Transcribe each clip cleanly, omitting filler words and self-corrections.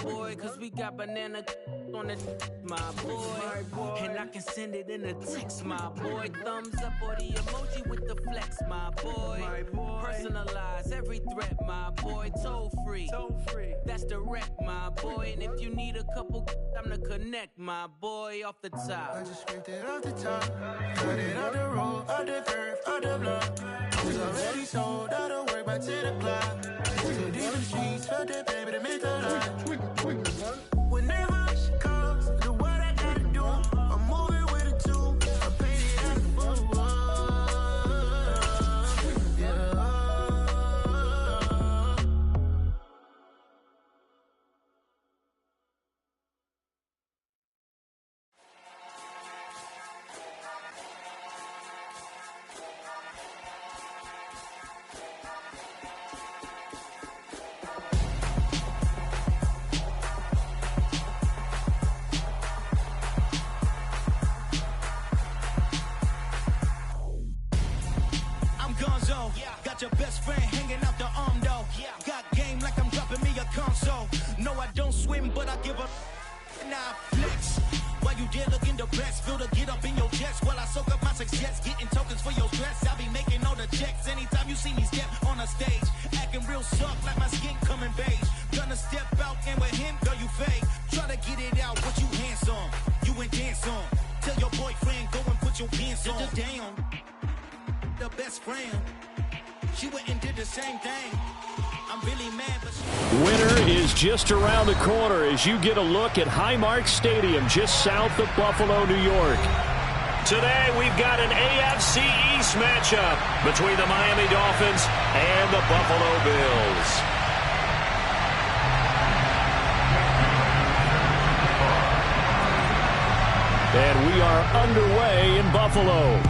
boy. Cause we got banana on the my boy. And I can send it in a text, my boy. Thumbs up or the emoji with the flex, my boy. Personalize every threat, my boy. Toll free. That's direct, my boy. And if you need a couple, I'm to connect, my boy, off the top. I just ripped it off the top. Cut it out the road, out the curve, out the block. It's already sold, I don't work by 10 o'clock. So deep in the streets, felt that baby to make a lot. Whenever she calls, do what I gotta do. I'm moving with a two. I paid it out the book. Your best friend hanging out the arm though. Got game like I'm dropping me a console. No, I don't swim, but I give a now flex. While you there looking depressed, feel the get up in your chest while I soak up my success. Getting tokens for your stress. I'll be making all the checks anytime you see me step on a stage. Acting real soft like my skin coming beige. Gonna step out and with him, girl, you fake. Try to get it out, what you handsome. You ain't dance on. Tell your boyfriend, go and put your pants on. Down. The best friend. She went and did the same thing. I'm really mad, but winter is just around the corner as you get a look at Highmark Stadium just south of Buffalo, New York. Today we've got an AFC East matchup between the Miami Dolphins and the Buffalo Bills. And we are underway in Buffalo.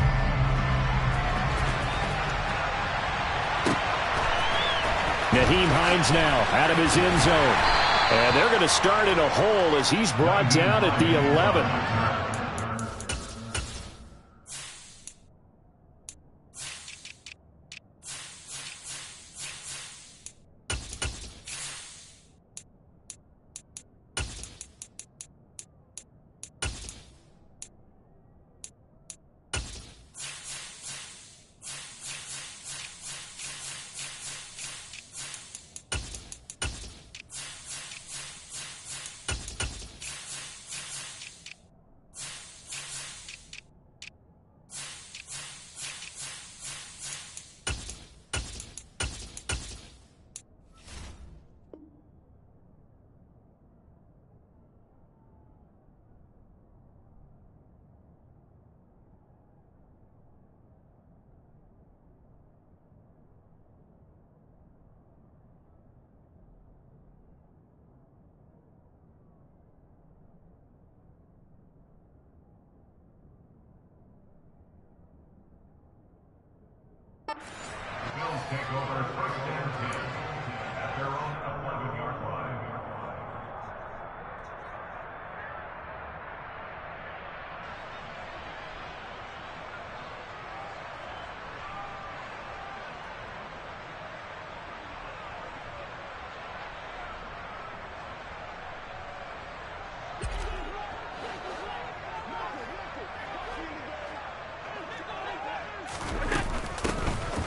Nyheim Hines now out of his end zone. And they're going to start in a hole as he's brought down at the 11. Take over first and 10 at their own 11-yard line.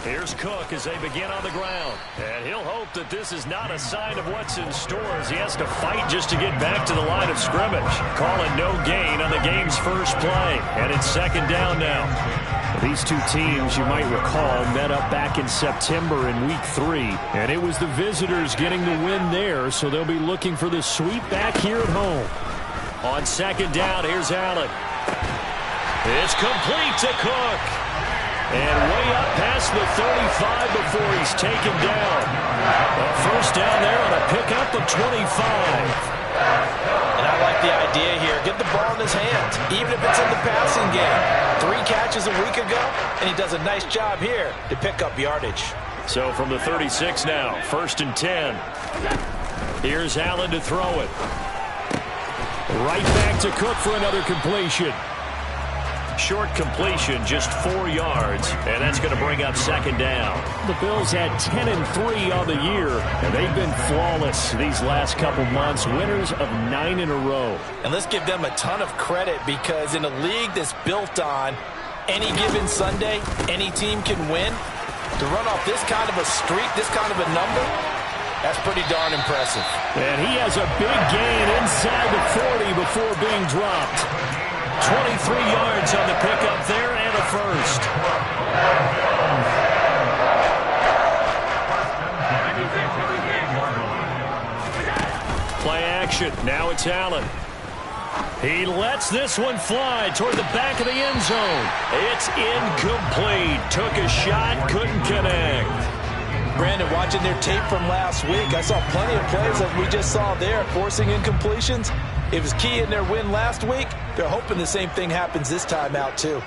Here's Cook as they begin on the ground. And he'll hope that this is not a sign of what's in store as he has to fight just to get back to the line of scrimmage. Calling no gain on the game's first play. And it's second down now. These two teams, you might recall, met up back in September in Week 3. And it was the visitors getting the win there, so they'll be looking for the sweep back here at home. On second down, here's Allen. It's complete to Cook. And way up past the 35 before he's taken down. A first down there on a pickup of 25. And I like the idea here. Get the ball in his hands, even if it's in the passing game. 3 catches a week ago, and he does a nice job here to pick up yardage. So from the 36 now, first and 10. Here's Allen to throw it. Right back to Cook for another completion. Short completion, just 4 yards, and that's going to bring up second down. The Bills had 10-3 on the year, and they've been flawless these last couple months, winners of 9 in a row. And let's give them a ton of credit, because in a league that's built on any given Sunday, any team can win, to run off this kind of a streak, this kind of a number, that's pretty darn impressive. And he has a big gain inside the 40 before being dropped. 23 yards on the pickup there and a first. Play action. Now it's Allen. He lets this one fly toward the back of the end zone. It's incomplete. Took a shot, couldn't connect. Brandon, watching their tape from last week, I saw plenty of plays that we just saw there, forcing incompletions. It was key in their win last week. They're hoping the same thing happens this time out, too.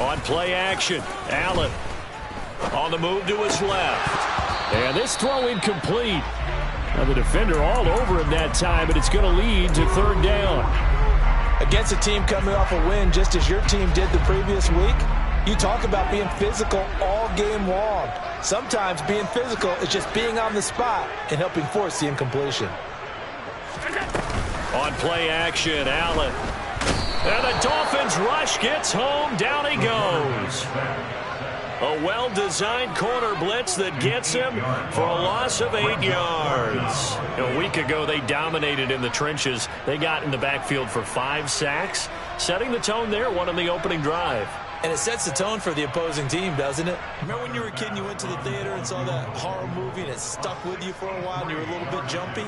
On play action, Allen on the move to his left. And this throw incomplete. Now the defender all over him that time, and it's going to lead to third down. Against a team coming off a win, just as your team did the previous week, you talk about being physical all game long. Sometimes being physical is just being on the spot and helping force the incompletion. On play action, Allen. And the Dolphins rush gets home. Down he goes. A well-designed corner blitz that gets him for a loss of 8 yards. A week ago, they dominated in the trenches. They got in the backfield for 5 sacks, setting the tone there, one on the opening drive. And it sets the tone for the opposing team, doesn't it? Remember when you were a kid and you went to the theater and saw that horror movie and it stuck with you for a while and you were a little bit jumpy?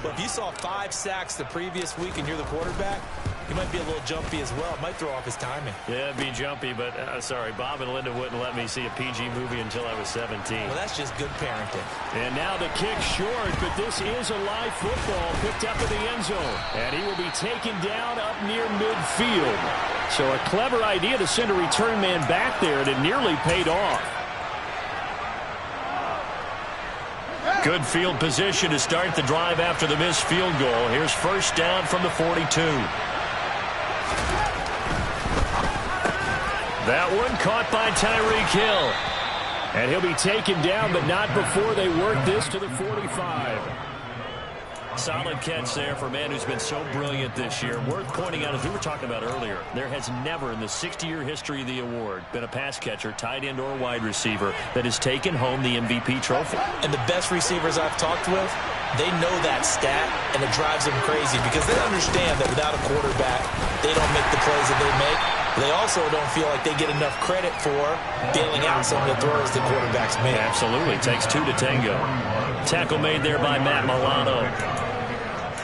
But if you saw 5 sacks the previous week and you're the quarterback, he might be a little jumpy as well. It might throw off his timing. Yeah, it'd be jumpy, but sorry, Bob and Linda wouldn't let me see a PG movie until I was 17. Well, that's just good parenting. And now the kick short, but this is a live football picked up in the end zone. And he will be taken down up near midfield. So a clever idea to send a return man back there, and it nearly paid off. Good field position to start the drive after the missed field goal. Here's first down from the 42. That one caught by Tyreek Hill. And he'll be taken down, but not before they work this to the 45. Solid catch there for a man who's been so brilliant this year. Worth pointing out, as we were talking about earlier, there has never in the 60-year history of the award been a pass catcher, tight end, or wide receiver that has taken home the MVP trophy. And the best receivers I've talked with, they know that stat, and it drives them crazy because they understand that without a quarterback, they don't make the plays that they make. They also don't feel like they get enough credit for bailing out some of the throws the quarterbacks make. Absolutely. Takes 2 to tango. Tackle made there by Matt Milano.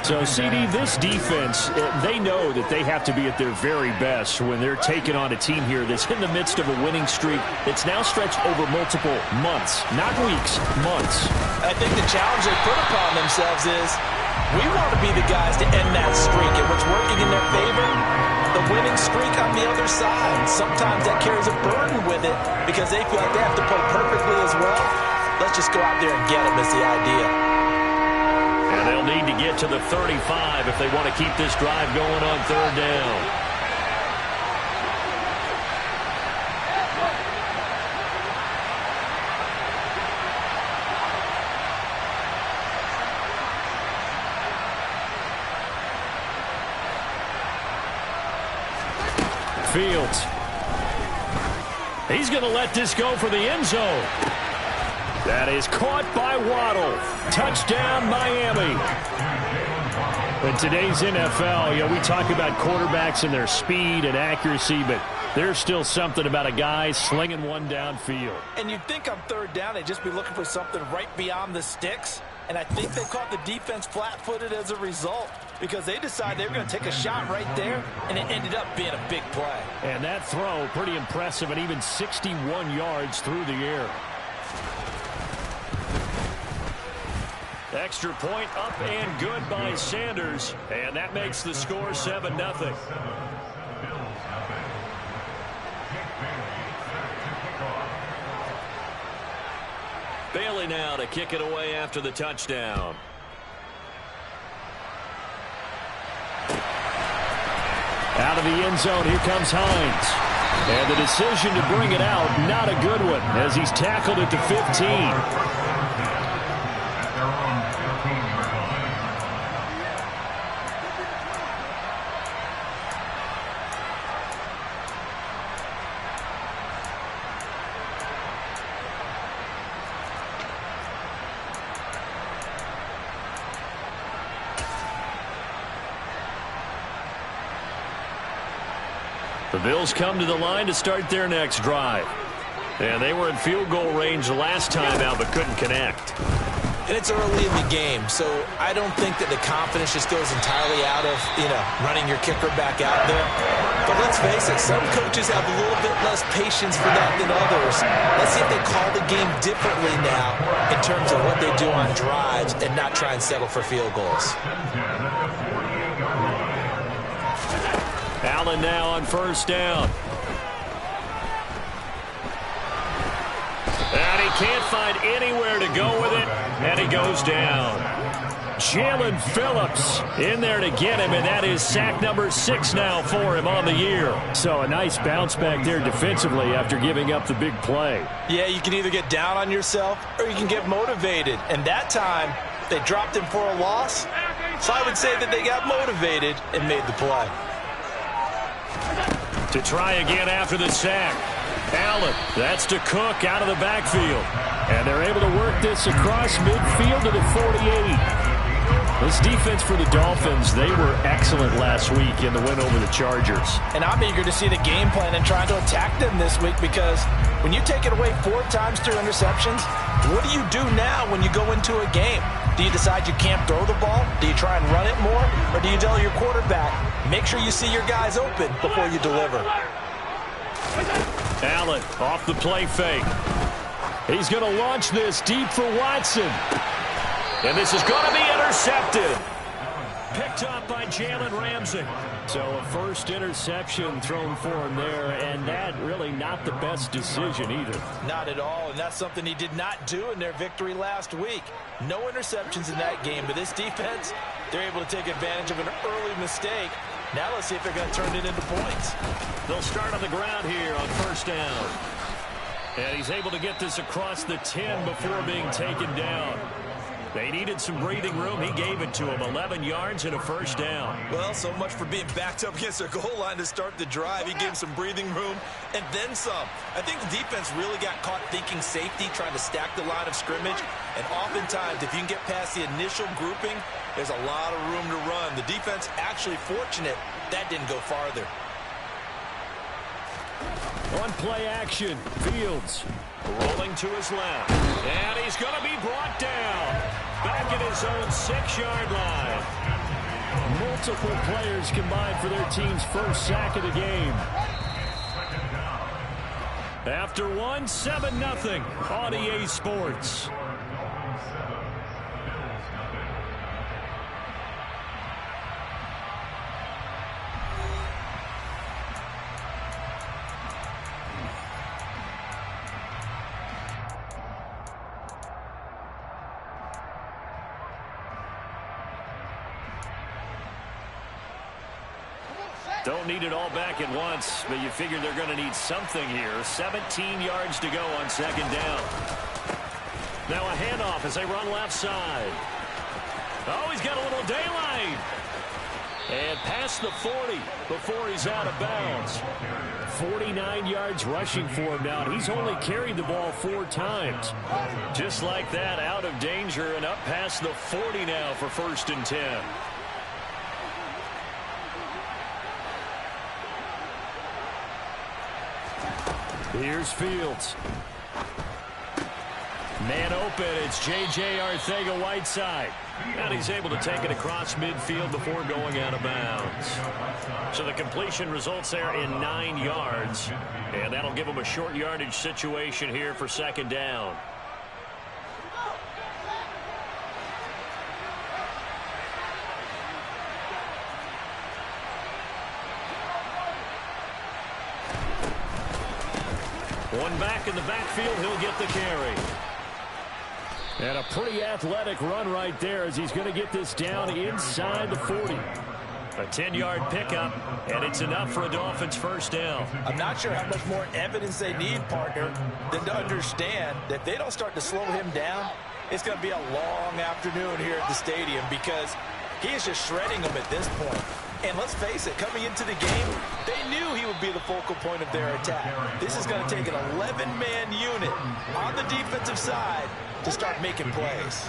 So, CD, this defense, they know that they have to be at their very best when they're taking on a team here that's in the midst of a winning streak that's now stretched over multiple months, not weeks, months. I think the challenge they put upon themselves is we want to be the guys to end that streak, and what's working in their favor, the winning streak on the other side. Sometimes that carries a burden with it because they feel like they have to play perfectly as well. Let's just go out there and get them is the idea. And they'll need to get to the 35 if they want to keep this drive going on third down. Fields. He's going to let this go for the end zone. That is caught by Waddle. Touchdown, Miami. In today's NFL, we talk about quarterbacks and their speed and accuracy, but there's still something about a guy slinging one downfield. And you'd think on third down they'd just be looking for something right beyond the sticks. And I think they caught the defense flat-footed as a result because they decided they were going to take a shot right there, and it ended up being a big play. And that throw, pretty impressive, and even 61 yards through the air. Extra point up and good by Sanders. And that makes the score 7-0. Bailey now to kick it away after the touchdown. out of the end zone. Here comes Hines. And the decision to bring it out, not a good one, as he's tackled at the 15. The Bills come to the line to start their next drive. And they were in field goal range the last time out, but couldn't connect. And it's early in the game, so I don't think that the confidence just goes entirely out of, running your kicker back out there. But let's face it, some coaches have a little bit less patience for that than others. Let's see if they call the game differently now in terms of what they do on drives and not try and settle for field goals. Allen now on first down. And he can't find anywhere to go with it, and he goes down. Jalen Phillips in there to get him, and that is sack number 6 now for him on the year. So a nice bounce back there defensively after giving up the big play. Yeah, you can either get down on yourself or you can get motivated. And that time, they dropped him for a loss. So I would say that they got motivated and made the play. To try again after the sack. Allen, that's to Cook out of the backfield. And they're able to work this across midfield to the 48. This defense for the Dolphins, they were excellent last week in the win over the Chargers. And I'm eager to see the game plan and trying to attack them this week, because when you take it away 4 times through interceptions, what do you do now when you go into a game? Do you decide you can't throw the ball? Do you try and run it more? Or do you tell your quarterback, make sure you see your guys open before you deliver? Allen off the play fake. He's going to launch this deep for Watson. And this is going to be intercepted. Picked up by Jalen Ramsey. So a first interception thrown for him there, and that really not the best decision either. Not at all, and that's something he did not do in their victory last week. No interceptions in that game, but this defense, they're able to take advantage of an early mistake. Now let's see if they're going to turn it into points. They'll start on the ground here on first down. And he's able to get this across the 10 before being taken down. They needed some breathing room. He gave it to him. 11 yards and a first down. Well, so much for being backed up against their goal line to start the drive. He gave some breathing room and then some. I think the defense really got caught thinking safety, trying to stack the line of scrimmage. And oftentimes, if you can get past the initial grouping, there's a lot of room to run. The defense actually fortunate that didn't go farther. On play action, Fields rolling to his left. And he's going to be brought down. Back at his own 6-yard line. Multiple players combined for their team's first sack of the game. After one, 7-0 on EA Sports. Don't need it all back at once, but you figure they're going to need something here. 17 yards to go on second down. Now a handoff as they run left side. Oh, he's got a little daylight. And past the 40 before he's out of bounds. 49 yards rushing for him now. He's only carried the ball 4 times. Just like that, out of danger and up past the 40 now for 1st and 10. Here's Fields. Man open, it's J.J. Arcega-Whiteside. And he's able to take it across midfield before going out of bounds. So the completion results there in 9 yards. And that'll give him a short yardage situation here for second down. One back in the backfield, he'll get the carry. And a pretty athletic run right there as he's going to get this down inside the 40. A 10-yard pickup, and it's enough for a Dolphins first down. I'm not sure how much more evidence they need, partner, than to understand that if they don't start to slow him down, it's going to be a long afternoon here at the stadium because he is just shredding them at this point. And let's face it, coming into the game, they knew he would be the focal point of their attack. This is going to take an 11-man unit on the defensive side to start making plays.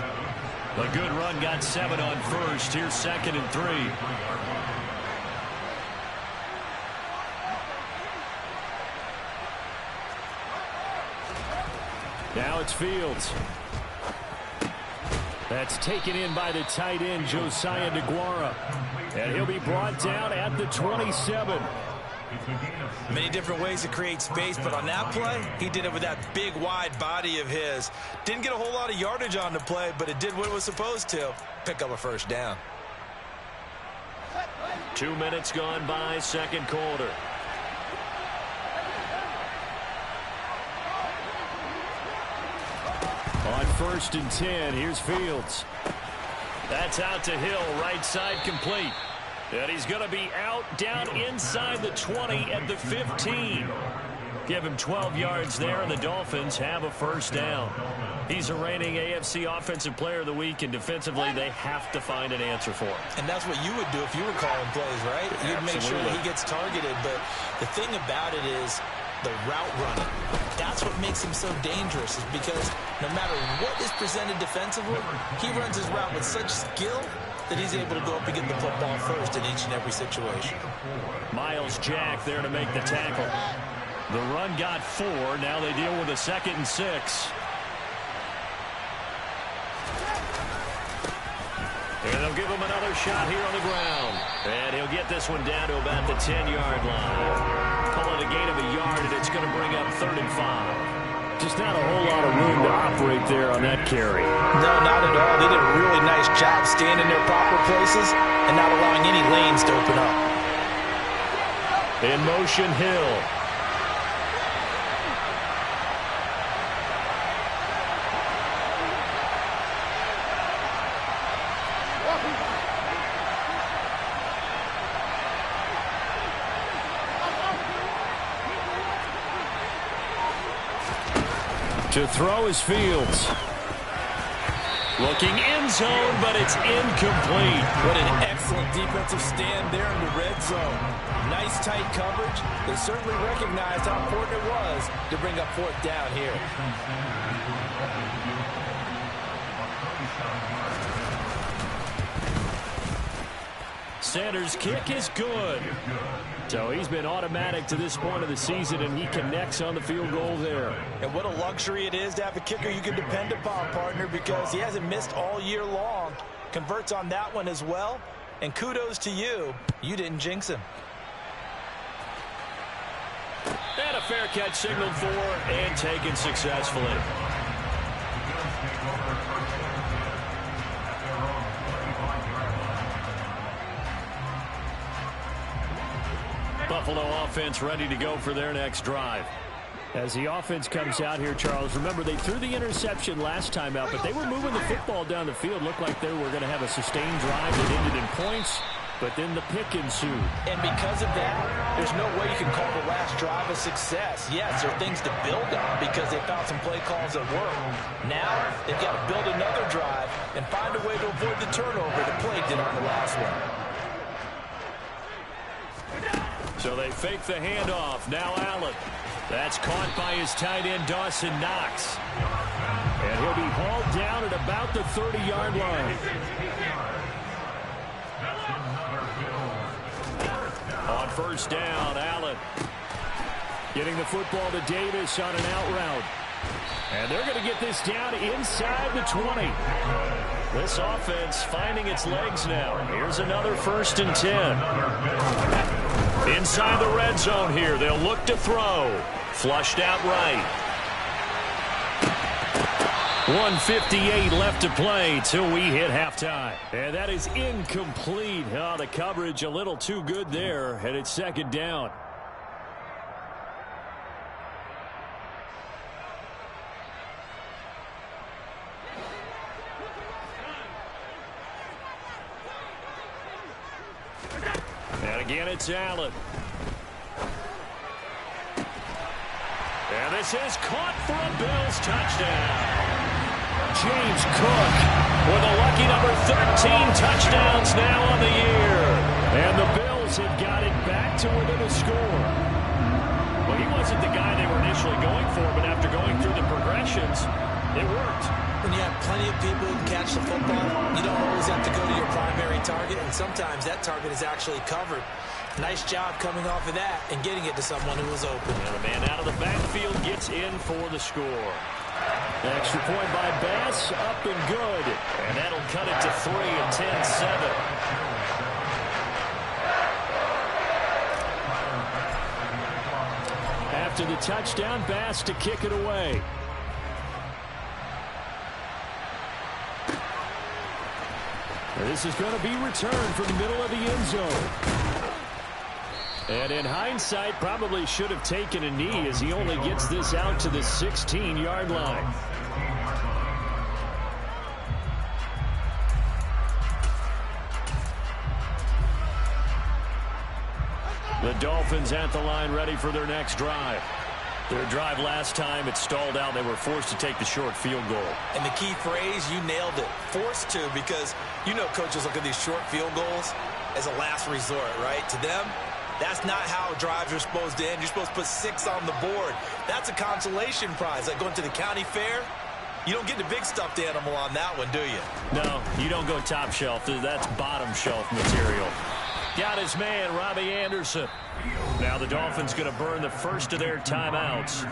A good run got 7 on first. Here's 2nd and 3. Now it's Fields. That's taken in by the tight end, Josiah DeGuara. And he'll be brought down at the 27. Many different ways to create space, but on that play, he did it with that big, wide body of his. Didn't get a whole lot of yardage on the play, but it did what it was supposed to. Pick up a first down. 2 minutes gone by, second quarter. On 1st and 10, here's Fields. That's out to Hill, right side complete. And he's going to be out down inside the 20 at the 15. Give him 12 yards there, and the Dolphins have a first down. He's a reigning AFC Offensive Player of the Week, and defensively they have to find an answer for him. And that's what you would do if you were calling plays, right? You'd make sure that he gets targeted. But the thing about it is the route running. That's what makes him so dangerous, is because no matter what is presented defensively, he runs his route with such skill that he's able to go up and get the football first in each and every situation. Myles Jack there to make the tackle. The run got 4. Now they deal with a 2nd and 6. And they'll give him another shot here on the ground. And he'll get this one down to about the 10-yard line. Call it a gain of a yard, and it's going to bring up 3rd and 5. Just not a whole lot of room to operate there on that carry. No, not at all. They did a really nice job staying in their proper places and not allowing any lanes to open up. In motion, Hill. To throw is Fields. Looking end zone, but it's incomplete. What an excellent defensive stand there in the red zone. Nice tight coverage. They certainly recognized how important it was to bring up 4th down here. Sanders' kick is good. So he's been automatic to this point of the season, and he connects on the field goal there. And what a luxury it is to have a kicker you can depend upon, partner, because he hasn't missed all year long. Converts on that one as well. And kudos to you. You didn't jinx him. And a fair catch signaled for and taken successfully. Buffalo offense ready to go for their next drive. As the offense comes out here, Charles, remember they threw the interception last time out, but they were moving the football down the field. Looked like they were going to have a sustained drive that ended in points, but then the pick ensued. And because of that, there's no way you can call the last drive a success. Yes, there are things to build on because they found some play calls that work. Now they've got to build another drive and find a way to avoid the turnover the play did on the last one. So they fake the handoff. Now Allen. That's caught by his tight end, Dawson Knox. And he'll be hauled down at about the 30-yard line. On 1st down, Allen getting the football to Davis on an out route. And they're going to get this down inside the 20. This offense finding its legs now. Here's another 1st and 10. Inside the red zone here. They'll look to throw. Flushed out right. 1:58 left to play till we hit halftime. And that is incomplete. Oh, the coverage a little too good there. And it's 2nd down. And again, it's Allen. And this is caught for a Bills touchdown. James Cook with a lucky number 13 touchdowns now on the year. And the Bills have got it back to within a score. Well, he wasn't the guy they were initially going for, but after going through the progressions, it worked. When you have plenty of people who can catch the football, you don't always have to go to your primary target, and sometimes that target is actually covered. Nice job coming off of that and getting it to someone who was open. And the man out of the backfield gets in for the score. Extra point by Bass, up and good. And that'll cut it to 3 and 10-7. After the touchdown, Bass to kick it away. This is going to be returned from the middle of the end zone. And in hindsight, probably should have taken a knee as he only gets this out to the 16-yard line. The Dolphins at the line ready for their next drive. Their drive last time, it stalled out. They were forced to take the short field goal. And the key phrase, you nailed it. Forced to, because you know coaches look at these short field goals as a last resort, right? To them, that's not how drives are supposed to end. You're supposed to put 6 on the board. That's a consolation prize. Like going to the county fair, you don't get the big stuffed animal on that one, do you? No, you don't go top shelf. That's bottom shelf material. Got his man, Robbie Anderson. Now the Dolphins going to burn the first of their timeouts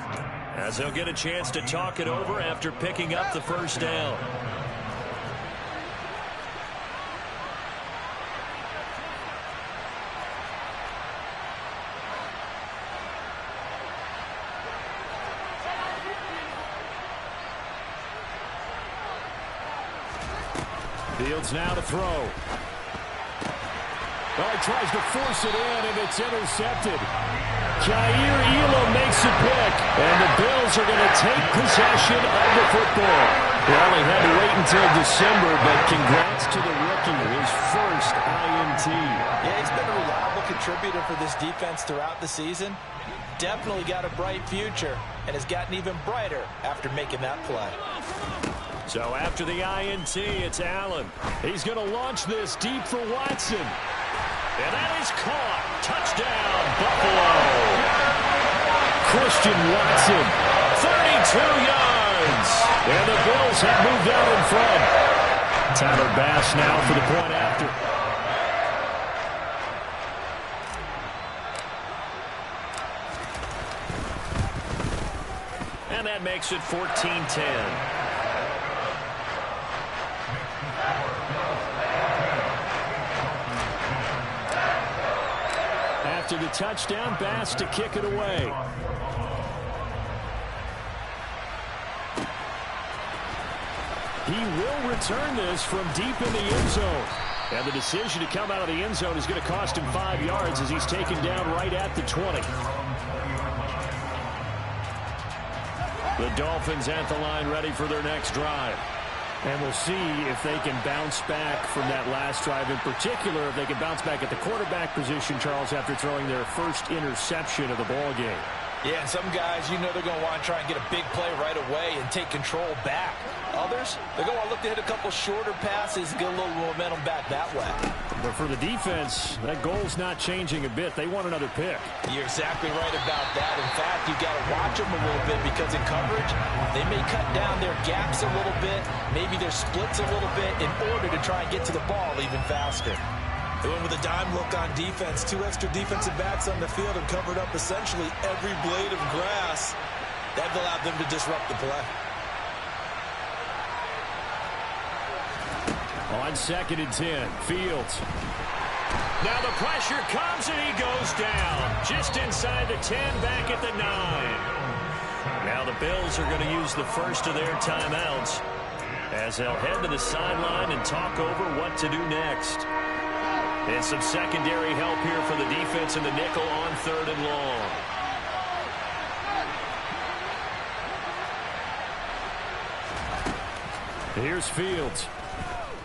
as they'll get a chance to talk it over after picking up the first down. Fields now to throw. Well, he tries to force it in, and it's intercepted. Jair Elam makes a pick, and the Bills are going to take possession of the football. Well, they had to wait until December, but congrats to the rookie, his first INT. Yeah, he's been a reliable contributor for this defense throughout the season. Definitely got a bright future, and has gotten even brighter after making that play. So after the INT, it's Allen. He's going to launch this deep for Watson. And that is caught. Touchdown, Buffalo. Christian Watson, 32 yards. And the Bills have moved out in front. Tyler Bass now for the point after. And that makes it 14-10. After the touchdown, Bass to kick it away. He will return this from deep in the end zone. And the decision to come out of the end zone is going to cost him 5 yards as he's taken down right at the 20. The Dolphins at the line ready for their next drive. And we'll see if they can bounce back from that last drive. In particular, if they can bounce back at the quarterback position, Charles, after throwing their first interception of the ball game. Yeah, and some guys, you know they're going to want to try and get a big play right away and take control back. Others, they're going to want to look to hit a couple shorter passes and get a little momentum back that way. But for the defense, that goal's not changing a bit. They want another pick. You're exactly right about that. In fact, you've got to watch them a little bit because in coverage, they may cut down their gaps a little bit, maybe their splits a little bit in order to try and get to the ball even faster. They went with a dime look on defense. 2 extra defensive backs on the field and covered up essentially every blade of grass. That allowed them to disrupt the play. On 2nd and 10, Fields. Now the pressure comes and he goes down. Just inside the 10, back at the 9. Now the Bills are going to use the first of their timeouts as they'll head to the sideline and talk over what to do next. And some secondary help here for the defense in the nickel on 3rd and long. Here's Fields.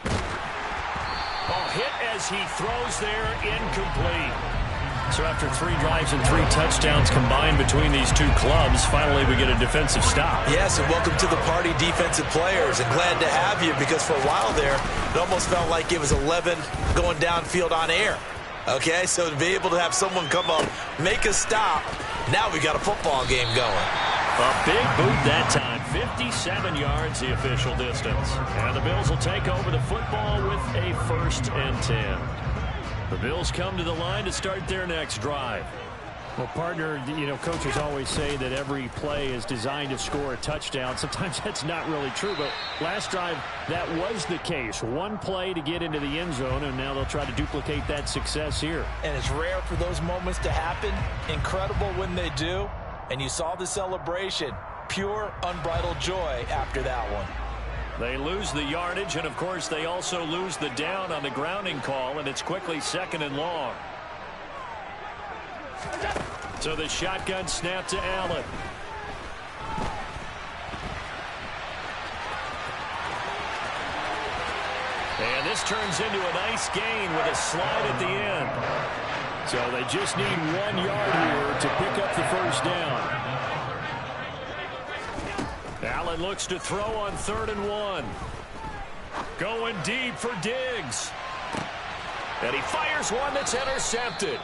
Oh, hit as as he throws there, incomplete. So after 3 drives and 3 touchdowns combined between these two clubs, finally we get a defensive stop. Yes, and welcome to the party, defensive players, and glad to have you, because for a while there, it almost felt like it was 11 going downfield on air. Okay, so to be able to have someone come up, make a stop, now we got a football game going. A big boot that time, 57 yards the official distance. And the Bills will take over the football with a 1st and 10. The Bills come to the line to start their next drive. Well, partner, coaches always say that every play is designed to score a touchdown. Sometimes that's not really true, but last drive, that was the case. One play to get into the end zone, and now they'll try to duplicate that success here. And it's rare for those moments to happen. Incredible when they do. And you saw the celebration. Pure, unbridled joy after that one. They lose the yardage, and, of course, they also lose the down on the grounding call, and it's quickly 2nd and long. So the shotgun snap to Allen. And this turns into a nice gain with a slide at the end. So they just need 1 yard here to pick up the 1st down. Allen looks to throw on 3rd and 1. Going deep for Diggs. And he fires one that's intercepted.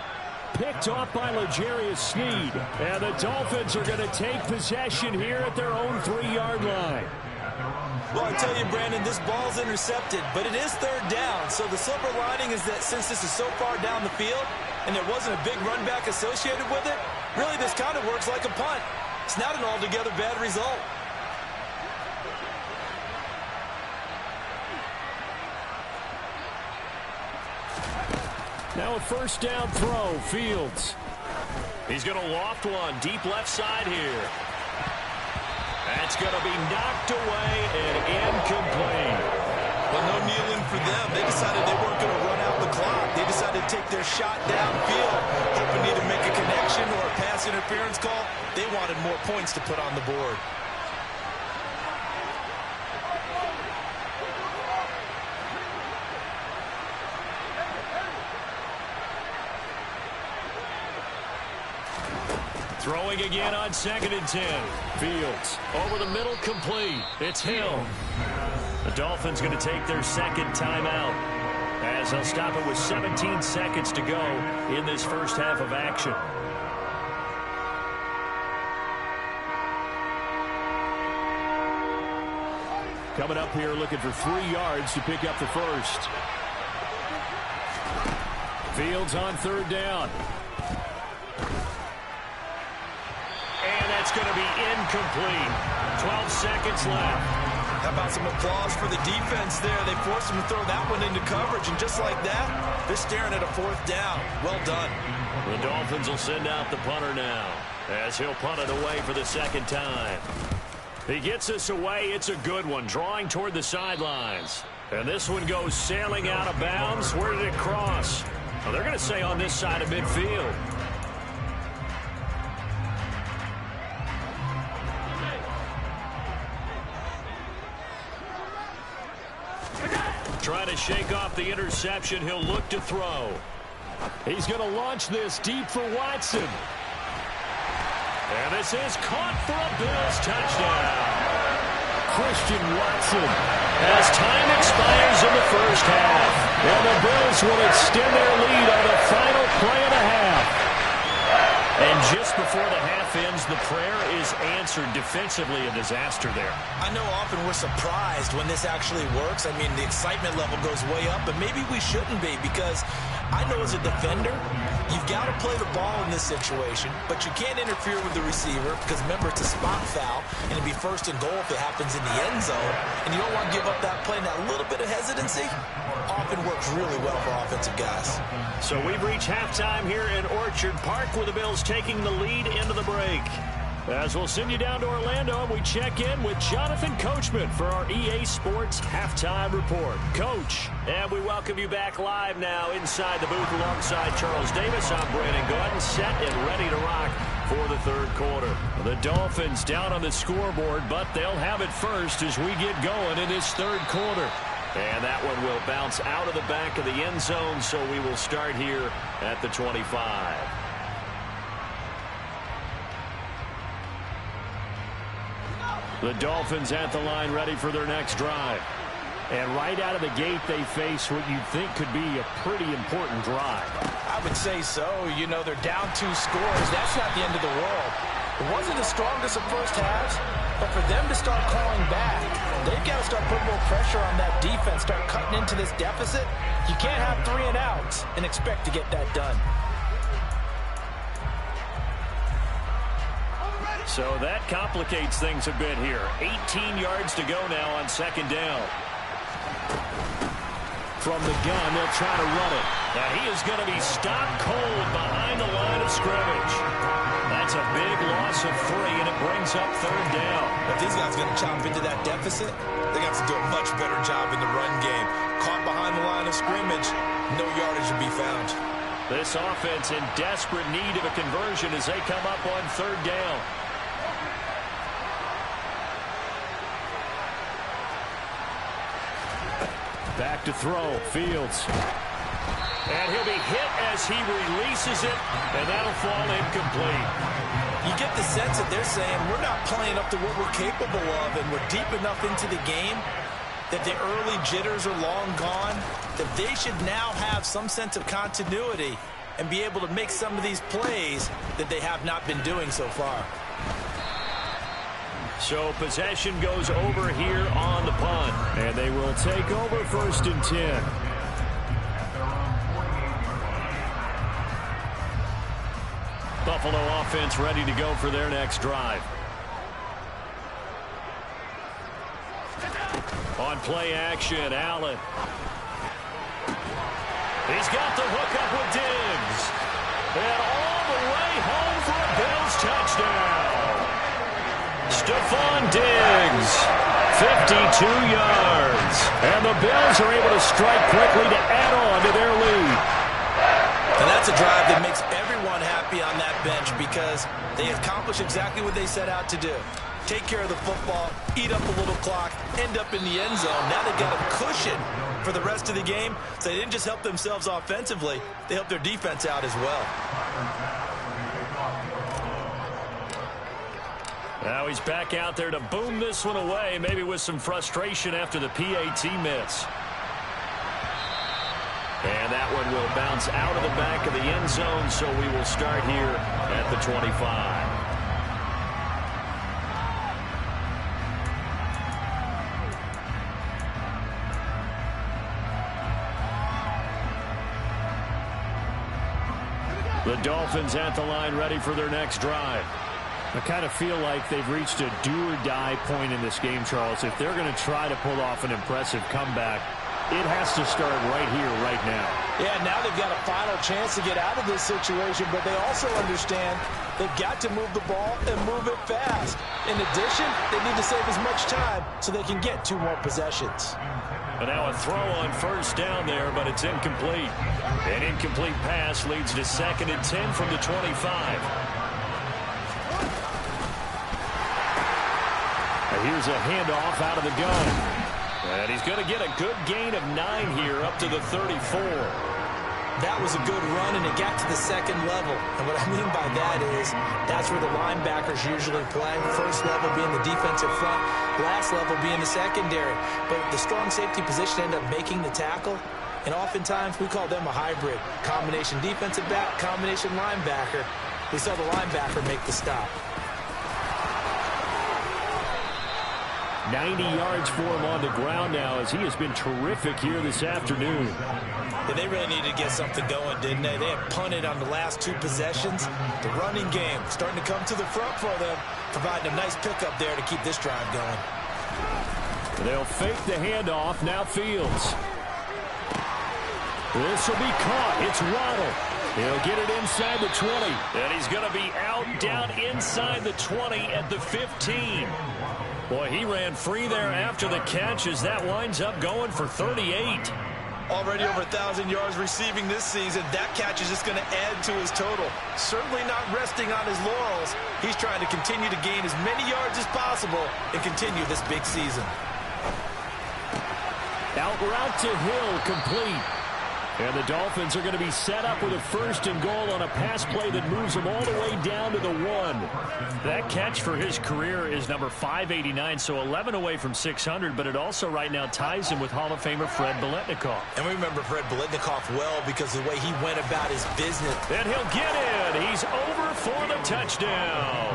Picked off by L'Jarius Sneed. And the Dolphins are going to take possession here at their own 3-yard line. Well, I tell you, Brandon, this ball's intercepted, but it is 3rd down. So the silver lining is that since this is so far down the field and there wasn't a big run back associated with it, really this kind of works like a punt. It's not an altogether bad result. Now a 1st down throw, Fields. He's going to loft one deep left side here. That's going to be knocked away and incomplete. Well, no kneeling for them. They decided they weren't going to run out the clock. They decided to take their shot downfield, hoping to either make a connection or a pass interference call. They wanted more points to put on the board. Throwing again on 2nd and 10. Fields over the middle, complete. It's Hill. The Dolphins going to take their 2nd timeout as they'll stop it with 17 seconds to go in this first half of action. Coming up here looking for 3 yards to pick up the 1st. Fields on 3rd down. It's going to be incomplete. 12 seconds left. How about some applause for the defense there? They forced him to throw that one into coverage, and just like that, they're staring at a 4th down. Well done. The Dolphins will send out the punter now as he'll punt it away for the 2nd time. He gets us away. It's a good one, drawing toward the sidelines. And this one goes sailing out of bounds. Where did it cross? Well, they're going to say on this side of midfield. Trying to shake off the interception. He'll look to throw. He's going to launch this deep for Watson. And this is caught for a Bills touchdown. Christian Watson. As time expires in the first half. And the Bills will extend their lead on the final play and a half. And just before the half ends, the prayer is answered. Defensively, a disaster there. I know often we're surprised when this actually works. I mean, the excitement level goes way up, but maybe we shouldn't be, because I know as a defender, you've got to play the ball in this situation, but you can't interfere with the receiver because, remember, it's a spot foul, and it'd be 1st and goal if it happens in the end zone, and you don't want to give up that play. And that little bit of hesitancy often works really well for offensive guys. So we've reached halftime here in Orchard Park with the Bills taking the lead into the break. As we'll send you down to Orlando, and we check in with Jonathan Coachman for our EA Sports Halftime Report. Coach, and we welcome you back live now inside the booth alongside Charles Davis. I'm Brandon Gaudin, set and ready to rock for the 3rd quarter. The Dolphins down on the scoreboard, but they'll have it first as we get going in this 3rd quarter. And that one will bounce out of the back of the end zone, so we will start here at the 25. The Dolphins at the line, ready for their next drive. And right out of the gate, they face what you'd think could be a pretty important drive. I would say so. You know, they're down 2 scores. That's not the end of the world. It wasn't the strongest of first halves, but for them to start clawing back, they've got to start putting more pressure on that defense, start cutting into this deficit. You can't have 3 and outs and expect to get that done. So that complicates things a bit here. 18 yards to go now on second down. From the gun, they'll try to run it. Now he is going to be stopped cold behind the line of scrimmage. That's a big loss of 3, and it brings up third down. If these guys are going to chop into that deficit, they got to do a much better job in the run game. Caught behind the line of scrimmage, no yardage to be found. This offense in desperate need of a conversion as they come up on third down. Back to throw, Fields. And he'll be hit as he releases it, and that'll fall incomplete. You get the sense that they're saying we're not playing up to what we're capable of, and we're deep enough into the game that the early jitters are long gone, that they should now have some sense of continuity and be able to make some of these plays that they have not been doing so far. So possession goes over here on the punt. And they will take over 1st and 10. Buffalo offense ready to go for their next drive. On play action, Allen. He's got the hook up with Diggs. And all the way home for a Bills touchdown. Stephon Diggs, 52 yards. And the Bills are able to strike quickly to add on to their lead. And that's a drive that makes everyone happy on that bench because they accomplish exactly what they set out to do. Take care of the football, eat up a little clock, end up in the end zone. Now they've got a cushion for the rest of the game. So they didn't just help themselves offensively, they helped their defense out as well. Now he's back out there to boom this one away, maybe with some frustration after the PAT miss. And that one will bounce out of the back of the end zone, so we will start here at the 25. The Dolphins at the line ready for their next drive. I kind of feel like they've reached a do-or-die point in this game, Charles. If they're going to try to pull off an impressive comeback, it has to start right here, right now. Yeah, now they've got a final chance to get out of this situation, but they also understand they've got to move the ball and move it fast. In addition, they need to save as much time so they can get 2 more possessions. And now a throw on first down there, but it's incomplete. An incomplete pass leads to 2nd and 10 from the 25. Here's a handoff out of the gun. And he's going to get a good gain of 9 here up to the 34. That was a good run, and it got to the 2nd level. And what I mean by that is that's where the linebackers usually play. First level being the defensive front, last level being the secondary. But the strong safety position ended up making the tackle. And oftentimes we call them a hybrid. Combination defensive back, combination linebacker. We saw the linebacker make the stop. 90 yards for him on the ground now as he has been terrific here this afternoon. Yeah, they really needed to get something going, didn't they? They had punted on the last 2 possessions. The running game starting to come to the front for them, providing a nice pickup there to keep this drive going. They'll fake the handoff. Now Fields. This will be caught. It's Waddle. He'll get it inside the 20. And he's going to be out down inside the 20 at the 15. Boy, he ran free there after the catch as that winds up going for 38. Already over 1,000 yards receiving this season. That catch is just going to add to his total. Certainly not resting on his laurels. He's trying to continue to gain as many yards as possible and continue this big season. Out route to Hill, complete. And the Dolphins are going to be set up with a 1st and goal on a pass play that moves them all the way down to the 1. That catch for his career is number 589, so 11 away from 600, but it also right now ties him with Hall of Famer Fred Biletnikoff. And we remember Fred Biletnikoff well because of the way he went about his business. And he'll get in. He's over for the touchdown.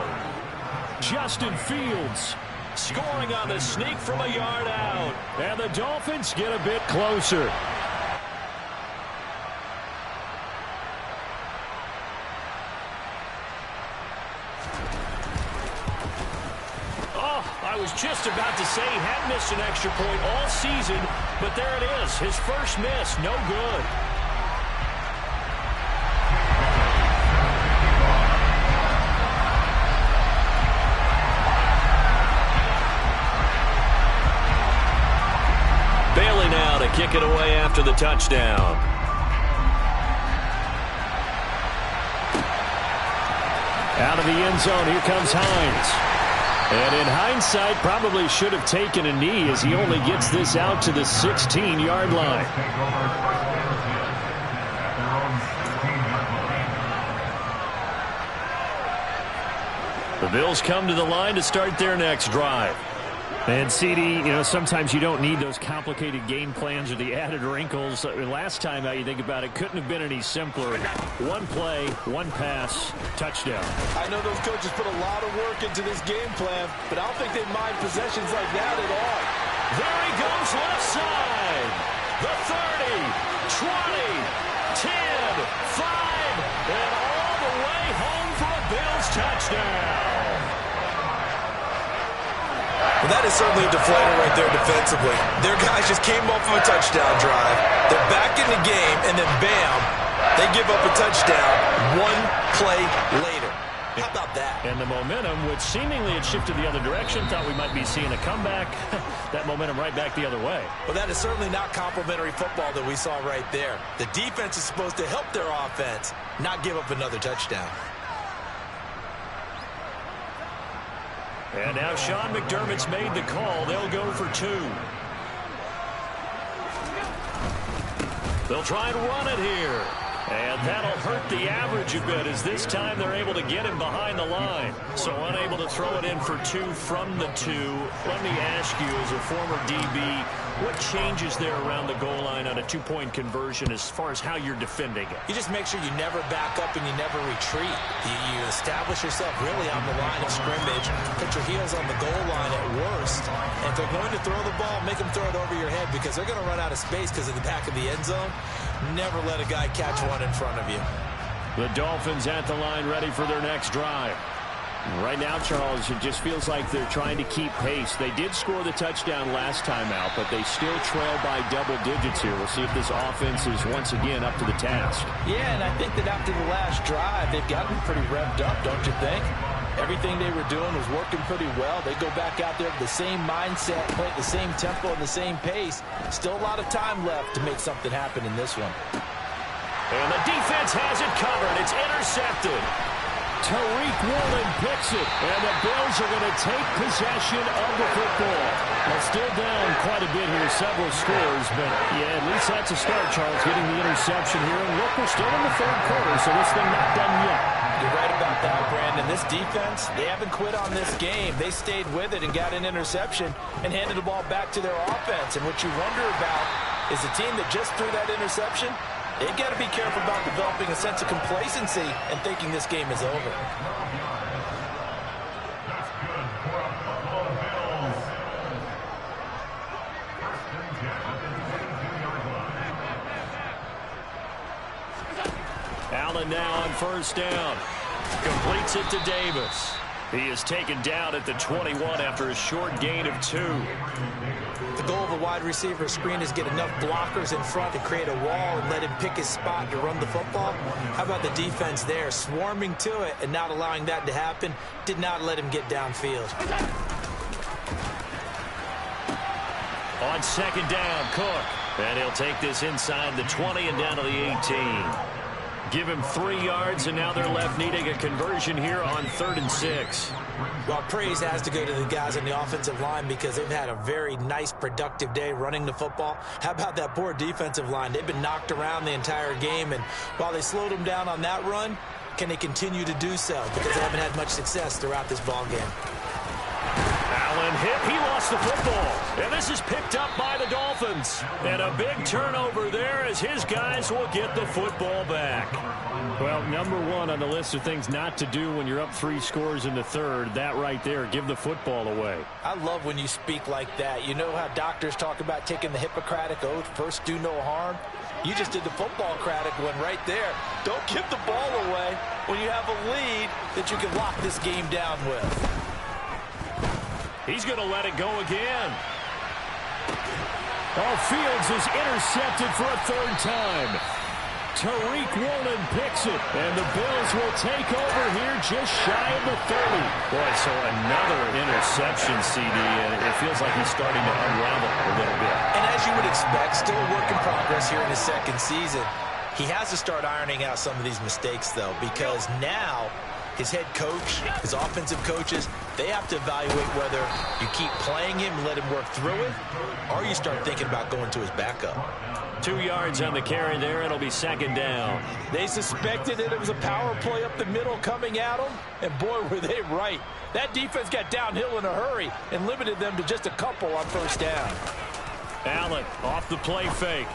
Justin Fields scoring on the sneak from a yard out. And the Dolphins get a bit closer. I was just about to say he had missed an extra point all season, but there it is. His first miss, no good. Bailey now to kick it away after the touchdown. Out of the end zone, here comes Hines. And in hindsight, probably should have taken a knee as he only gets this out to the 16-yard line. The Bills come to the line to start their next drive. And, CD, sometimes you don't need those complicated game plans or the added wrinkles. Last time, you think about it, couldn't have been any simpler. One play, one pass, touchdown. I know those coaches put a lot of work into this game plan, but I don't think they mind possessions like that at all. There he goes left side. The 30, 20, 10, 5, and all the way home for a Bills touchdown. Well, that is certainly a deflator right there defensively. Their guys just came off of a touchdown drive. They're back in the game, and then bam, they give up a touchdown one play later. How about that? And the momentum, which seemingly had shifted the other direction, thought we might be seeing a comeback. That momentum right back the other way. Well, that is certainly not complimentary football that we saw right there. The defense is supposed to help their offense, not give up another touchdown. And now Sean McDermott's made the call. They'll go for 2. They'll try and run it here. And that'll hurt the average a bit as this time they're able to get him behind the line. So unable to throw it in for 2 from the 2. Let me ask you, as a former DB, what changes there around the goal line on a 2-point conversion as far as how you're defending it? You just make sure you never back up and you never retreat. You establish yourself really on the line of scrimmage, put your heels on the goal line at worst, and if they're going to throw the ball, make them throw it over your head because they're going to run out of space because of the back of the end zone. Never let a guy catch one in front of you. The Dolphins at the line ready for their next drive. Right now, Charles, it just feels like they're trying to keep pace. They did score the touchdown last time out, but they still trail by double digits here. We'll see if this offense is once again up to the task. Yeah, and I think that after the last drive, they've gotten pretty revved up, don't you think? Everything they were doing was working pretty well. They go back out there with the same mindset, play at the same tempo and the same pace. Still a lot of time left to make something happen in this one. And the defense has it covered. It's intercepted. Tariq Woolen picks it, and the Bills are going to take possession of the football. They're still down quite a bit here, several scores, but yeah, at least that's a start, Charles, getting the interception here. And look, we're still in the 3rd quarter, so this thing not done yet. You're right about that, Brandon. This defense, they haven't quit on this game. They stayed with it and got an interception and handed the ball back to their offense. And what you wonder about is the team that just threw that interception, they've got to be careful about developing a sense of complacency and thinking this game is over. Allen now on 1st down. Completes it to Davis. He is taken down at the 21 after a short gain of 2. The goal of a wide receiver screen is get enough blockers in front to create a wall and let him pick his spot to run the football. How about the defense there, swarming to it and not allowing that to happen? Did not let him get downfield. On 2nd down, Cook. And he'll take this inside the 20 and down to the 18. give him 3 yards, and now they're left needing a conversion here on 3rd and 6. Well, praise has to go to the guys on the offensive line because they've had a very nice, productive day running the football. How about that poor defensive line? They've been knocked around the entire game, and while they slowed them down on that run, can they continue to do so? Because they haven't had much success throughout this ball game. Allen hit. He lost the football. And this is picked up by the Dolphins. And a big turnover there as his guys will get the football back. Well, number one on the list of things not to do when you're up 3 scores in the third, that right there, give the football away. I love when you speak like that. You know how doctors talk about taking the Hippocratic Oath, first do no harm? You just did the football-cratic one right there. Don't give the ball away when you have a lead that you can lock this game down with. He's going to let it go again. Fields is intercepted for a 3rd time. Tariq Woolen picks it, and the Bills will take over here just shy of the 30. Boy, so another interception, CD, and it feels like he's starting to unravel a little bit. And as you would expect, still a work in progress here in his 2nd season. He has to start ironing out some of these mistakes, though, because now his head coach, his offensive coaches, they have to evaluate whether you keep playing him and let him work through it, or you start thinking about going to his backup. 2 yards on the carry there. It'll be 2nd down. They suspected that it was a power play up the middle coming at them, and boy, were they right. That defense got downhill in a hurry and limited them to just a couple on 1st down. Allen off the play fake.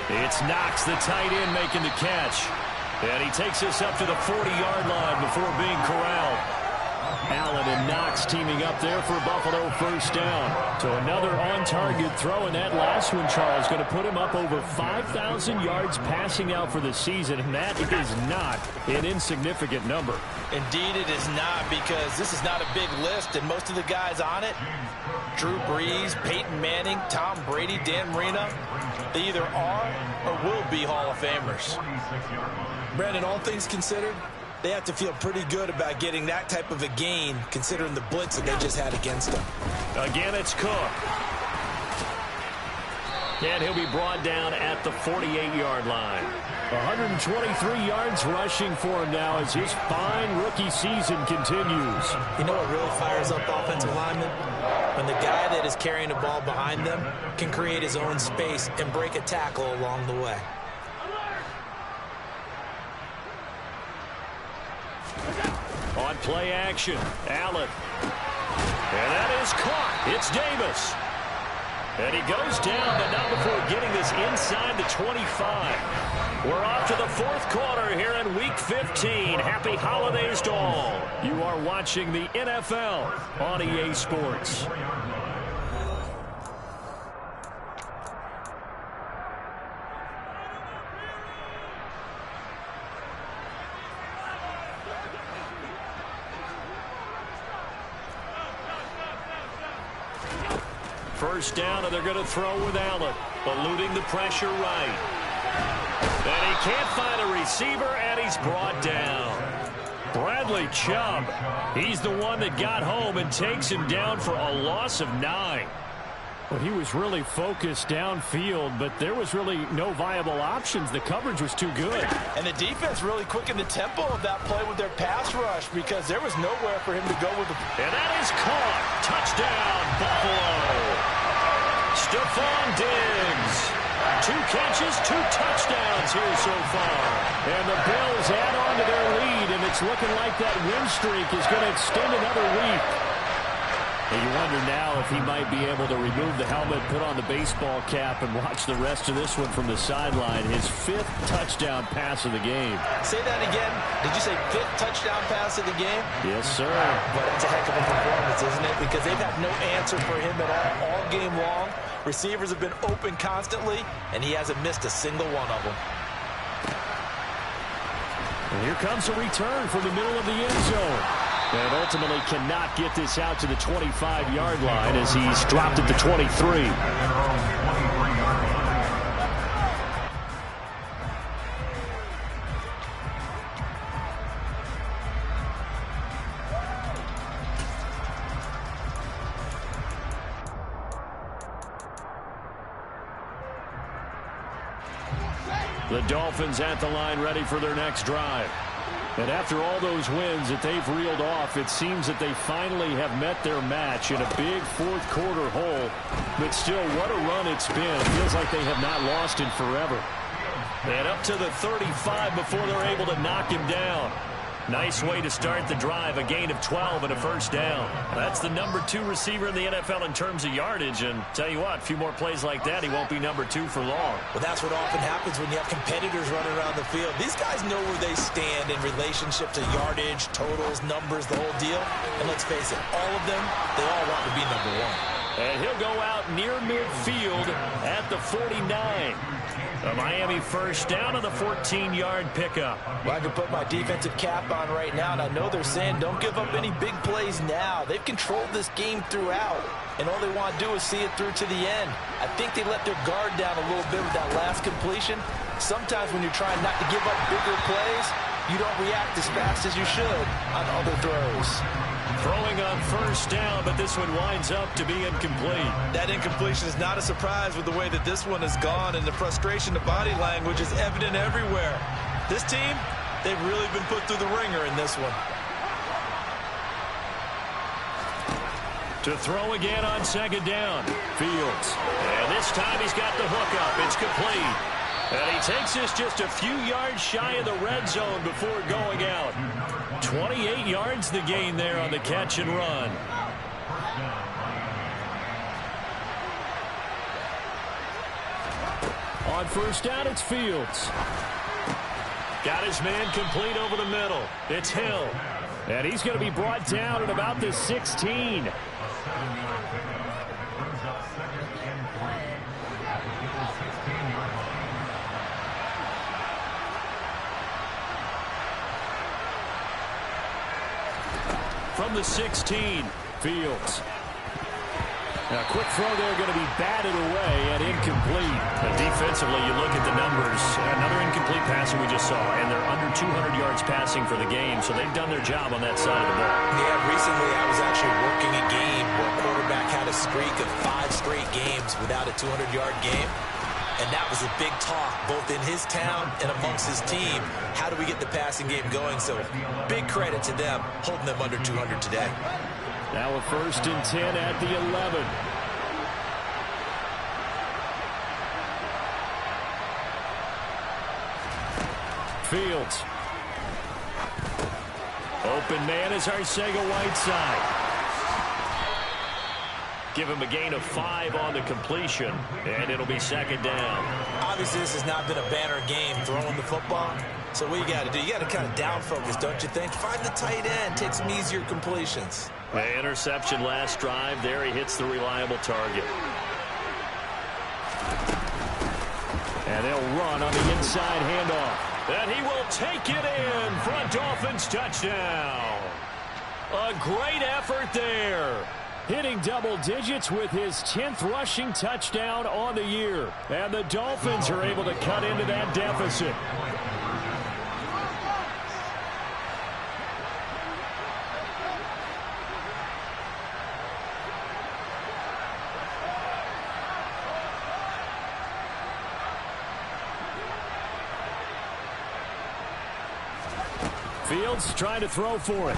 It's Knox, the tight end, making the catch. And he takes us up to the 40-yard line before being corralled. Allen and Knox teaming up there for Buffalo 1st down. So another on-target throw, and that last one, Charles, going to put him up over 5,000 yards passing out for the season, and that is not an insignificant number. Indeed it is not, because this is not a big list, and most of the guys on it, Drew Brees, Peyton Manning, Tom Brady, Dan Marino, they either are or will be Hall of Famers. Brandon, all things considered, they have to feel pretty good about getting that type of a gain, considering the blitz that they just had against them. Again, it's Cook. And he'll be brought down at the 48-yard line. 123 yards rushing for him now as his fine rookie season continues. You know what really fires up offensive linemen? When the guy that is carrying the ball behind them can create his own space and break a tackle along the way. On play action, Allen. And that is caught. It's Davis. And he goes down, but not before getting this inside the 25. We're off to the 4th quarter here in Week 15. Happy holidays to all. You are watching the NFL on EA Sports. First down, and they're going to throw with Allen, eluding the pressure right. And he can't find a receiver, and he's brought down. Bradley Chubb, he's the one that got home and takes him down for a loss of 9. Well, he was really focused downfield, but there was really no viable options. The coverage was too good. And the defense really quickened the tempo of that play with their pass rush because there was nowhere for him to go with the... And that is caught. Touchdown, Buffalo. Stephon Diggs. 2 catches, 2 touchdowns here so far. And the Bills add on to their lead, and it's looking like that win streak is going to extend another week. And you wonder now if he might be able to remove the helmet, put on the baseball cap, and watch the rest of this one from the sideline. His 5th touchdown pass of the game. Say that again. Did you say 5th touchdown pass of the game? Yes, sir. But that's a heck of a performance, isn't it? Because they've had no answer for him at all game long. Receivers have been open constantly, and he hasn't missed a single one of them. And here comes a return from the middle of the end zone. And ultimately cannot get this out to the 25-yard line as he's dropped at the 23. The Dolphins at the line ready for their next drive. And after all those wins that they've reeled off, it seems that they finally have met their match in a big fourth-quarter hole. But still, what a run it's been. It feels like they have not lost in forever. And up to the 35 before they're able to knock him down. Nice way to start the drive, a gain of 12 and a first down. That's the number 2 receiver in the NFL in terms of yardage. And tell you what, a few more plays like that, he won't be number 2 for long. Well, that's what often happens when you have competitors running around the field. These guys know where they stand in relationship to yardage, totals, numbers, the whole deal. And let's face it, all of them, they all want to be number 1. And he'll go out near midfield at the 49. A Miami first down on the 14-yard pickup. Well, I can put my defensive cap on right now, and I know they're saying don't give up any big plays now. They've controlled this game throughout, and all they want to do is see it through to the end. I think they let their guard down a little bit with that last completion. Sometimes when you're trying not to give up bigger plays, you don't react as fast as you should on other throws. Throwing on first down, but this one winds up to be incomplete. That incompletion is not a surprise with the way that this one has gone, and the frustration, the body language is evident everywhere. This team, they've really been put through the ringer in this one. To throw again on second down, Fields. And this time he's got the hook up. It's complete. And he takes this just a few yards shy of the red zone before going out. 28 yards the gain there on the catch and run. On first down, it's Fields. Got his man complete over the middle. It's Hill. And he's going to be brought down at about the 16. From the 16, Fields. Now, a quick throw there going to be batted away and incomplete. And defensively, you look at the numbers. Another incomplete passer we just saw, and they're under 200 yards passing for the game, so they've done their job on that side of the ball. Yeah, recently I was actually working a game where a quarterback had a streak of 5 straight games without a 200-yard game. And that was a big talk, both in his town and amongst his team. How do we get the passing game going? So big credit to them, holding them under 200 today. Now a 1st and 10 at the 11. Fields. Open man is Arcega-Whiteside. Give him a gain of 5 on the completion, and it'll be second down. Obviously, this has not been a banner game throwing the football. So what you got to do, you got to kind of down focus, don't you think? Find the tight end, take some easier completions. The interception last drive. There he hits the reliable target. And they'll run on the inside handoff. And he will take it in. Front Dolphins touchdown. A great effort there. Hitting double digits with his 10th rushing touchdown on the year. And the Dolphins are able to cut into that deficit. Fields trying to throw for it.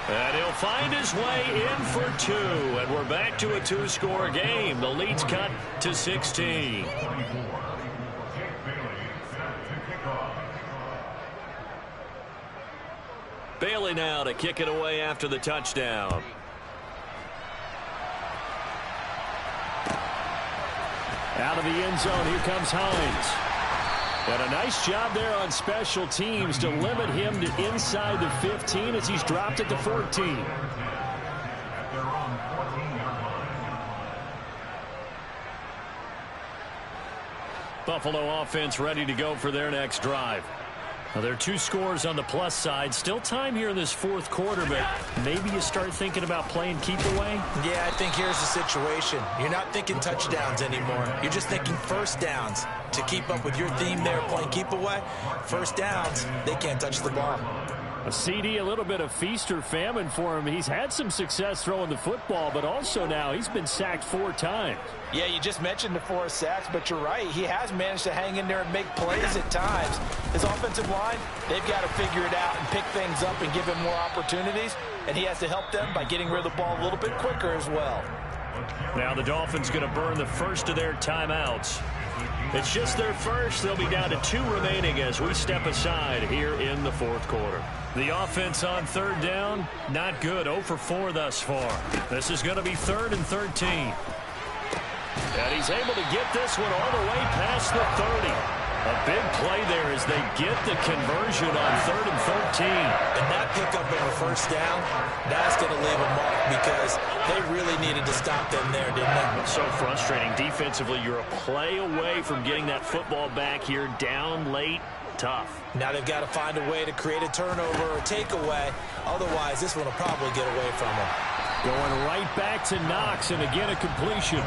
And he'll find his way in for 2. And we're back to a 2-score game. The lead's cut to 16. Bailey now to kick it away after the touchdown. Out of the end zone, here comes Hines. And a nice job there on special teams to limit him to inside the 15 as he's dropped at the 14. Buffalo offense ready to go for their next drive. Now, there are 2 scores on the plus side. Still time here in this 4th quarter, but maybe you start thinking about playing keep away? Yeah, I think here's the situation. You're not thinking touchdowns anymore. You're just thinking first downs. To keep up with your theme there, playing keep away, first downs, they can't touch the ball. A CD, a little bit of feast or famine for him. He's had some success throwing the football, but also now he's been sacked 4 times. Yeah, you just mentioned the 4 sacks, but you're right. He has managed to hang in there and make plays at times. His offensive line, they've got to figure it out and pick things up and give him more opportunities, and he has to help them by getting rid of the ball a little bit quicker as well. Now the Dolphins going to burn the first of their timeouts. It's just their first. They'll be down to 2 remaining as we step aside here in the 4th quarter. The offense on 3rd down, not good. 0 for 4 thus far. This is going to be 3rd and 13. And he's able to get this one all the way past the 30. A big play there as they get the conversion on 3rd and 13. And that pickup of a first down, that's going to leave a mark because they really needed to stop them there, didn't they? So frustrating. Defensively, you're a play away from getting that football back here down late. Tough. Now they've got to find a way to create a turnover or takeaway. Otherwise, this one will probably get away from them. Going right back to Knox, and again a completion.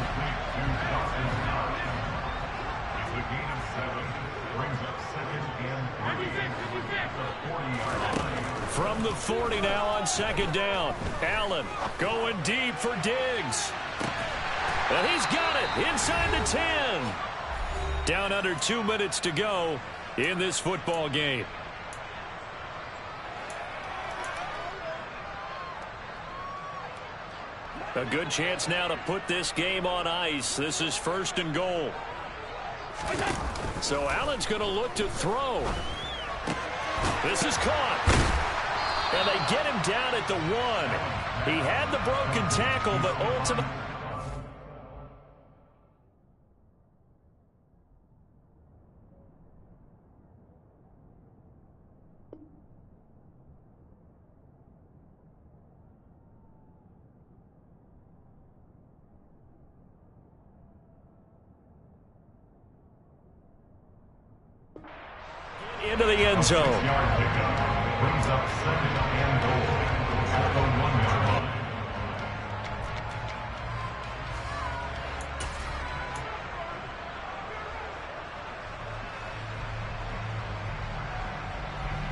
From the 40 now on 2nd down. Allen going deep for Diggs. And he's got it inside the 10. Down under 2 minutes to go in this football game. A good chance now to put this game on ice. This is 1st and goal. So Allen's going to look to throw. This is caught. And they get him down at the 1. He had the broken tackle, but ultimately... into the end zone. Brings up 2nd and goal at the 1-yard line.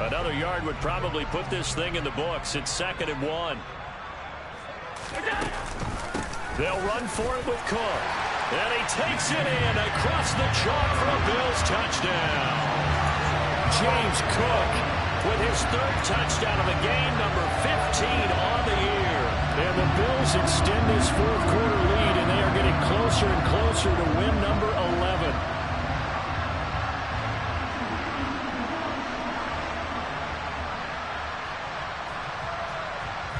Another yard would probably put this thing in the books. It's 2nd and 1. They'll run for it with Cook. And he takes it in across the chalk for a Bills touchdown. James Cook with his 3rd touchdown of the game, number 15 on the year. And the Bills extend this 4th quarter lead, and they are getting closer and closer to win number 11.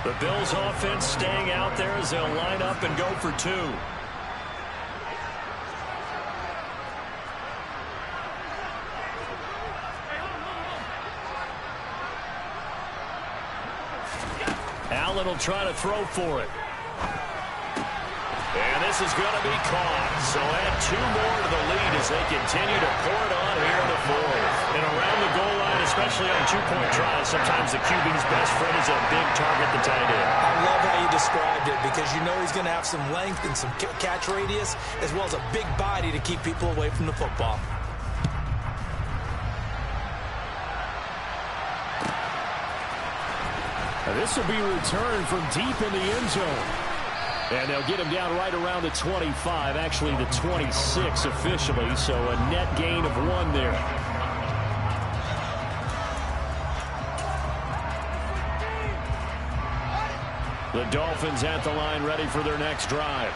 The Bills offense staying out there as they'll line up and go for 2. Allen will try to throw for it. And this is going to be caught. So add 2 more to the lead as they continue to pour it on here in the 4th. And around the goal line, especially on 2-point tries, sometimes the QB's best friend is a big target, the tight end. I love how you described it because you know he's going to have some length and some catch radius as well as a big body to keep people away from the football. This will be returned from deep in the end zone. And they'll get him down right around the 25, actually the 26 officially, so a net gain of 1 there. The Dolphins at the line ready for their next drive.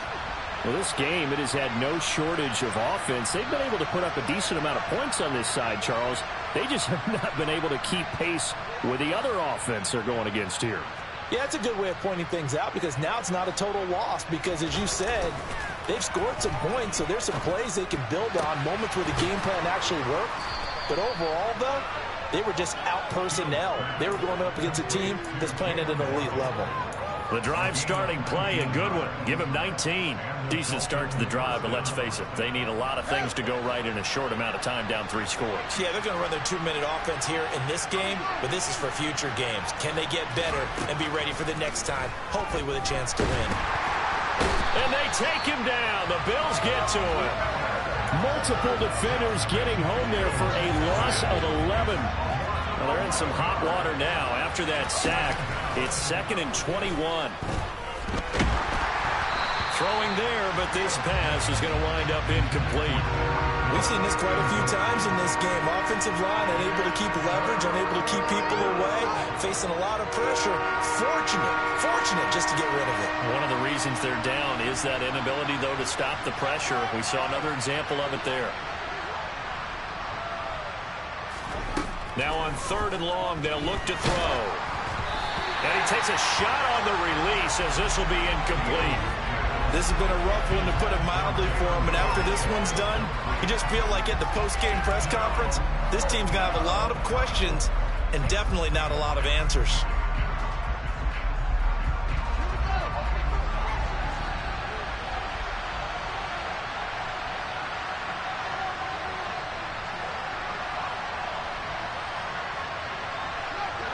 Well, this game, it has had no shortage of offense. They've been able to put up a decent amount of points on this side, Charles. They just have not been able to keep pace with the other offense they're going against here. Yeah, it's a good way of pointing things out because now it's not a total loss because, as you said, they've scored some points, so there's some plays they can build on, moments where the game plan actually worked. But overall, though, they were just out-personnel. They were going up against a team that's playing at an elite level. The drive starting play, a good one. Give him 19. Decent start to the drive, but let's face it, they need a lot of things to go right in a short amount of time down 3 scores. Yeah, they're going to run their 2-minute offense here in this game, but this is for future games. Can they get better and be ready for the next time, hopefully with a chance to win? And they take him down. The Bills get to him. Multiple defenders getting home there for a loss of 11. Well, they're in some hot water now. After that sack, it's 2nd and 21. Throwing there, but this pass is going to wind up incomplete. We've seen this quite a few times in this game. Offensive line unable to keep leverage, unable to keep people away, facing a lot of pressure. Fortunate just to get rid of it. One of the reasons they're down is that inability, though, to stop the pressure. We saw another example of it there. Now on 3rd and long, they'll look to throw. And he takes a shot on the release as this will be incomplete. This has been a rough one, to put it mildly, for him. And after this one's done, you just feel like at the post-game press conference, this team's going to have a lot of questions and definitely not a lot of answers.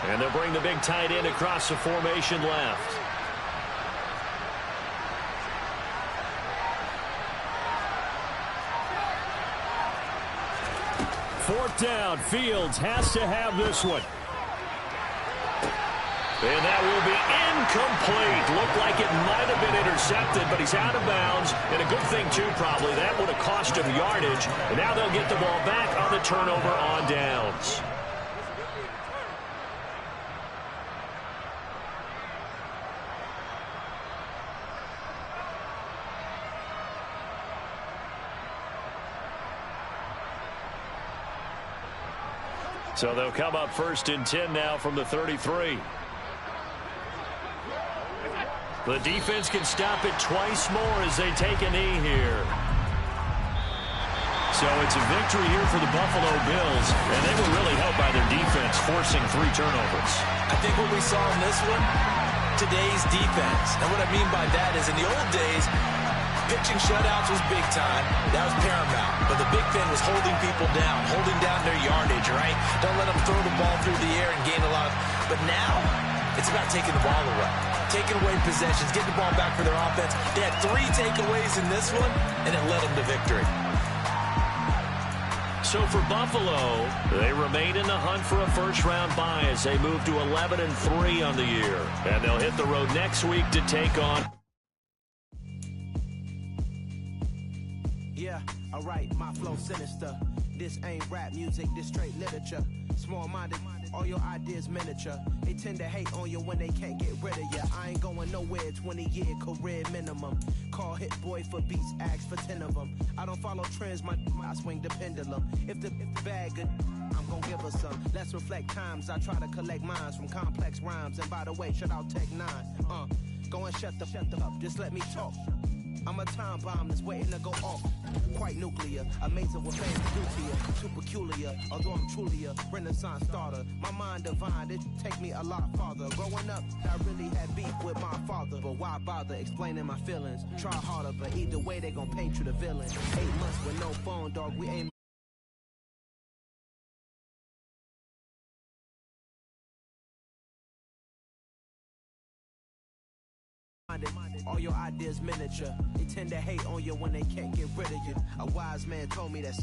And they'll bring the big tight end across the formation left. 4th down. Fields has to have this one. And that will be incomplete. Looked like it might have been intercepted, but he's out of bounds. And a good thing, too, probably. That would have cost him yardage. And now they'll get the ball back on the turnover on downs. So they'll come up 1st and 10 now from the 33. The defense can stop it twice more as they take a knee here. So it's a victory here for the Buffalo Bills, and they were really helped by their defense forcing 3 turnovers. I think what we saw in this one, today's defense. And what I mean by that is in the old days, pitching shutouts was big time. That was paramount. But the big thing was holding people down, holding down their yardage, right? Don't let them throw the ball through the air and gain a lot. But now, it's about taking the ball away, taking away possessions, getting the ball back for their offense. They had 3 takeaways in this one, and it led them to victory. So for Buffalo, they remain in the hunt for a first-round bye as they move to 11-3 on the year. And they'll hit the road next week to take on... Yeah, alright, my flow sinister. This ain't rap music, this straight literature. Small-minded, all your ideas miniature. They tend to hate on you when they can't get rid of you. I ain't going nowhere, 20-year career minimum. Call Hit Boy for beats, ask for 10 of them. I don't follow trends, I swing the pendulum. If the bag good, I'm gonna give her some. Let's reflect times, I try to collect minds from complex rhymes. And by the way, shout out Tech 9. Go and shut the up, just let me talk. I'm a time bomb that's waiting to go off. Quite nuclear, amazing what fans do to you. Too peculiar, although I'm truly a renaissance starter. My mind divine, it take me a lot farther. Growing up, I really had beef with my father. But why bother explaining my feelings? Try harder, but either way they gon' paint you the villain. 8 months with no phone, dog, we ain't all your ideas miniature. They tend to hate on you when they can't get rid of you. A wise man told me that